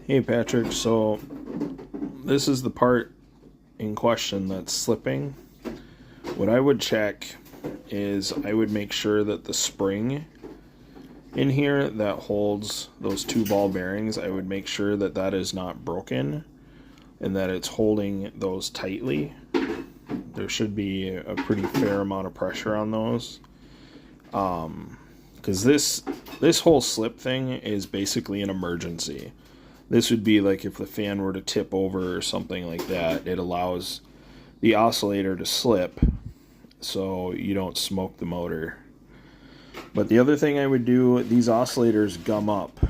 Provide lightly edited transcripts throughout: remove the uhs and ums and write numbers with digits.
Hey Patrick, so this is the part in question that's slipping. What I would check is I would make sure that the spring in here that holds those two ball bearings, I would make sure that that is not broken and that it's holding those tightly. There should be a pretty fair amount of pressure on those. Because this whole slip thing is basically an emergency. This would be like if the fan were to tip over or something like that. It allows the oscillator to slip so you don't smoke the motor. But the other thing I would do, these oscillators gum up.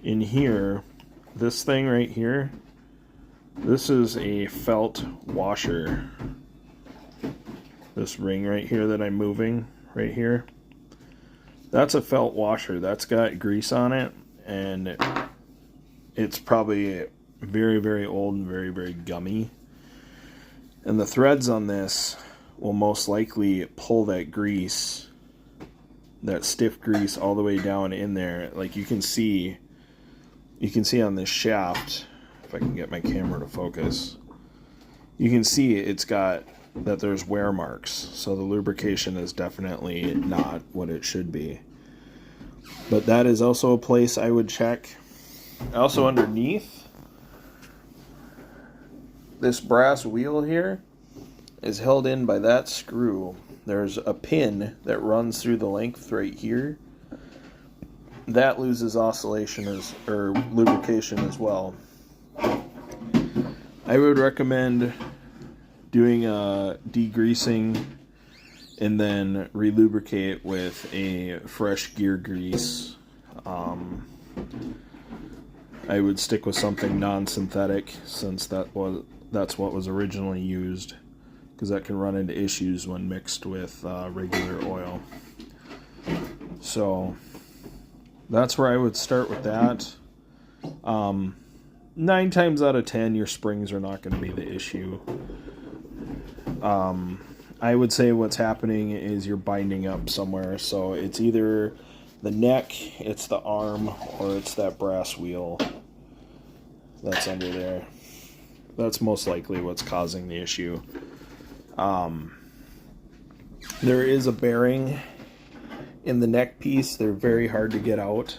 In here, this thing right here, this is a felt washer. This ring right here that I'm moving, right here, that's a felt washer. That's got grease on it, and it's probably very, very old and very, very gummy. And the threads on this will most likely pull that grease, that stiff grease, all the way down in there. Like you can see on this shaft, if I can get my camera to focus, you can see it's got that there's wear marks. So the lubrication is definitely not what it should be. But that is also a place I would check. Also underneath, this brass wheel here is held in by that screw. There's a pin that runs through the length right here. That loses oscillation or lubrication as well. I would recommend doing a degreasing and then relubricate with a fresh gear grease. I would stick with something non-synthetic since that's what was originally used, because that can run into issues when mixed with regular oil. So that's where I would start with that. 9 times out of 10 your springs are not going to be the issue. I would say what's happening is you're binding up somewhere. So it's either the neck, it's the arm, or it's that brass wheel that's under there. That's most likely what's causing the issue. There is a bearing in the neck piece. They're very hard to get out.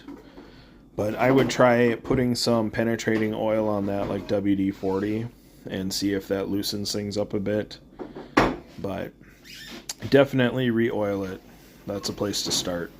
But I would try putting some penetrating oil on that, like WD-40, and see if that loosens things up a bit. But definitely re-oil it. That's a place to start.